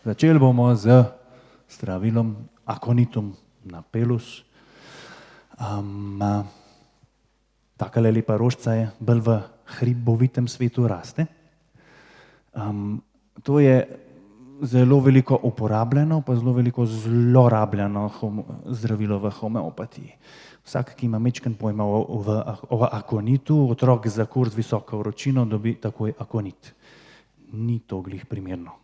Začeli bomo z zdravilom Aconitum napellus. Takale lepa rožica je, bolj v hribovitem svetu raste. To je zelo veliko uporabljeno, pa zelo veliko zlorabljeno zdravilo v homeopatiji. Vsak, ki ima majčkeno pojma o akonitu, otrok za kurs z visoko vročino dobi takoj akonit. Ni to glih primerno.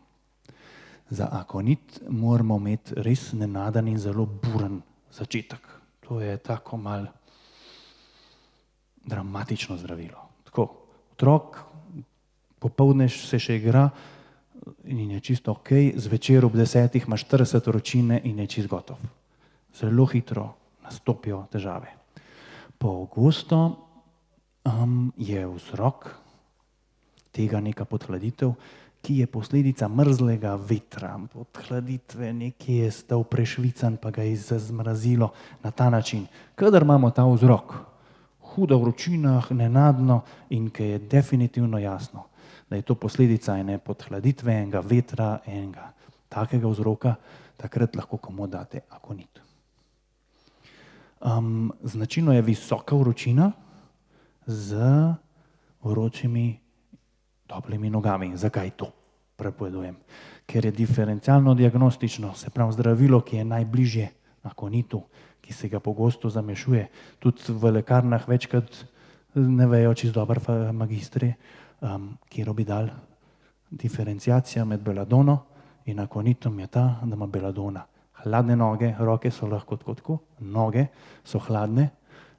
Za akonit moramo imeti res nenaden in zelo buren začetek. To je tako malo dramatično zdravilo. Tako, otrok popoldne se še igra in je čisto ok, zvečer ob 10 imaš 40 vročine in je čisto gotov. Zelo hitro nastopijo težave. Pogosto je vzrok tega neka podhladitev, ki je posledica mrzlega vetra, podhladitve, nekje je stal prešvican, pa ga je zmrazilo na ta način. Kadar imamo ta vzrok, huda vročina, nenadno in ki je definitivno jasno, da je to posledica ene podhladitve, enega vetra, enega takega vzroka, takrat lahko komu date akonit. Značilno je visoka vročina z vročimi toplimi nogami. Zakaj to prepovedujem? Ker je diferencialno diagnostično, se pravi zdravilo, ki je najbližje akonitu, ki se ga pogosto zamešuje. Tudi v lekarnah večkrat ne vejo čisto dobro magistri, kjer bi dal. Diferenciacija med beladono in akonitom je ta, da ima beladona hladne noge, roke so lahko tako, noge so hladne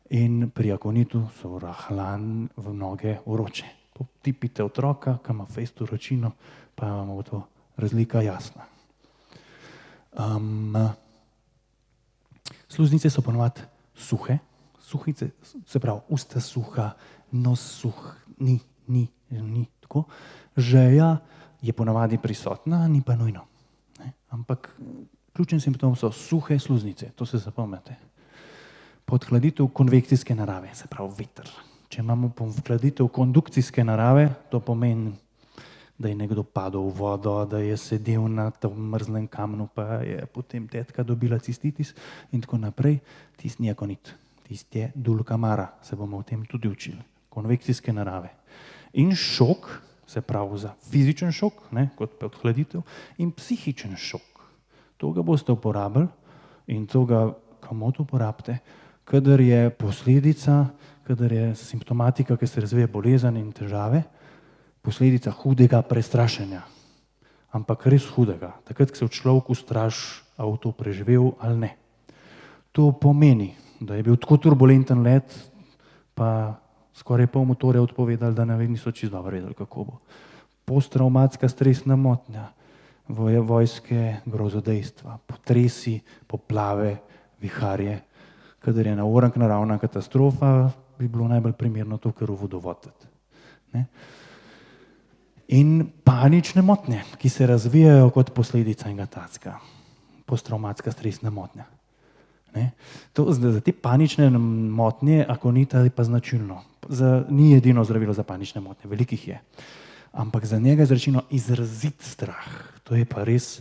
in pri akonitu so hladne v noge vroče. Potipite otroka, ki ima fejst vročino, pa vam bo to razlika jasna. Sluznice so ponovadi suhe, suhice, se pravi usta suha, nos suh, ni tako. Žeja je ponavadi prisotna, ni pa nujno. Ampak ključni simptom so suhe sluznice, to se zapomnite. Podhladitev konvekcijske narave, se pravi veter. Če imamo podhladitev kondukcijske narave, to pomeni, da je nekdo padel v vodo, da je sedel na tem mrzlem kamnu, pa je potem tetka dobila cistitis in tako naprej. Tisti ni akonit, tisti je dulkamara, se bomo o tem tudi učili. Konvekcijske narave. In šok, se pravi za fizičen šok, kot podhladitev, in psihičen šok. To ga boste uporabili in to ga komot uporabite, kadar je posledica, kadar je simptomatika, ki se razvija bolezen in težave, posledica hudega prestrašenja. Ampak res hudega. Takrat, ko se v človeku straši, a v to preživel ali ne. To pomeni, da je bil tako turbulenten let, pa skoraj pol motorja odpovedali, da niso čisto dobro vedeli, kako bo. Posttraumatska stresna motnja, vojske, grozodejstva, potresi, poplave, viharje. Kadar je na orenk naravna katastrofa, bi bilo najbolj primerno to, kar v vodovod. In panične motnje, ki se razvijajo kot posledica enega tacka. Posttraumatska stresna motnja. Za te panične motnje akonita je pa značilno. Ni edino zdravilo za panične motnje, velikih je. Ampak za njega je značilno izrazit strah. To je pa res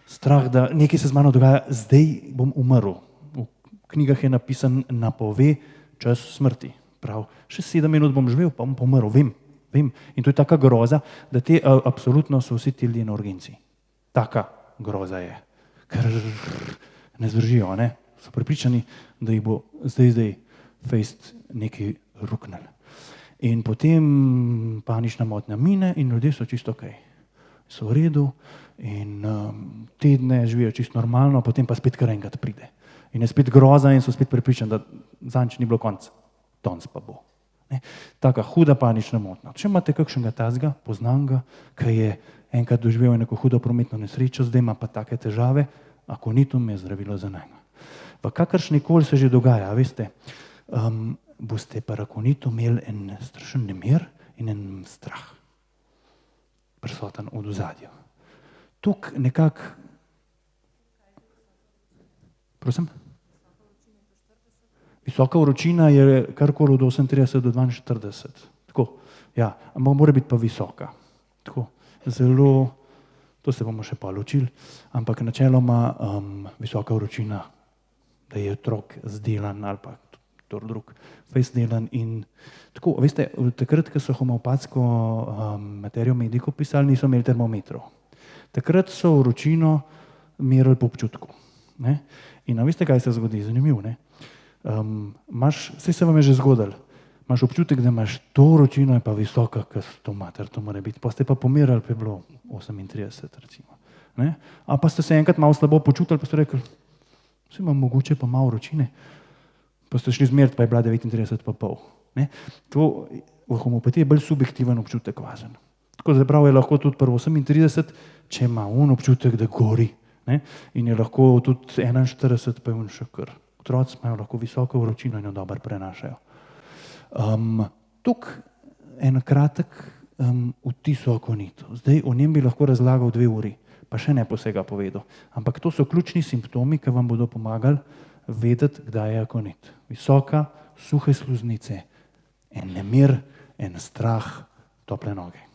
strah, da nekaj se z mano dogaja, zdaj bom umrl. V knjigah je napisan, napove čas smrti. Prav, še 7 minut bom živel, pa bom pomrl, vem. In to je taka groza, da te absolutno so vsi ti ljudje na urgenci. Taka groza je. Ker ne zdržijo, so prepričani, da jih bo zdaj fejst nekaj ruknil. In potem panična motnja mine in ljudje so čisto ok. So v redu in tedne živijo čisto normalno, potem pa spet kar enkrat pride. In je spet groza in so spet prepričani, da zanj ni bilo konc. Danes pa bo. Taka huda panična motnja. Če imate kakšnega tazga, poznam ga, ki je enkrat doživel neko hudo prometno nesrečo, zdaj ima pa take težave, akonitum je zdravilo za njega. V kakršnikoli se že dogaja, veste, boste pa akonitu imeli en strašen nemir in en strah. Prisoten v ozadju. Tukaj nekako... Prosim? Visoka vročina je karkoli od 38 do 42. Tako, ja, ampak mora biti pa visoka. Tako, zelo To se bomo še pol učili, ampak načeloma visoka vročina, da je otrok zdelan ali pa kdo drug, fejst delan in tako, veste, takrat, ko so homeopatsko materijo medikov pisali, niso imeli termometrov. Takrat so vročino merili po občutku. Ne? In veste, kaj se zgodi? Zanimivo, ne? Saj se vam je že zgodilo, imaš občutek, da imaš to vročino, je pa visoka, kot to mater, to mora biti. Pa ste pa pomerali, pa je bilo 38 recimo. Ne? A pa ste se enkrat malo slabo počutili, pa ste rekli, vse imam mogoče pa malo vročine. Pa ste šli zmeriti, pa je bila 39,5. To v homeopatiji je bolj subjektiven občutek važen. Tako da prav je lahko tudi pri 38, če ima občutek, da gori. Ne? In je lahko tudi 41, pa je še kar. Otroci imajo lahko visoko vročino in jo dobro prenašajo. Tukaj en kratek vtis o akonitu. Zdaj o njem bi lahko razlagal 2 uri, pa še ne posega povedal. Ampak to so ključni simptomi, ki vam bodo pomagali vedeti, kdaj je akonit. Visoka, suhe sluznice, en nemir, en strah, tople noge.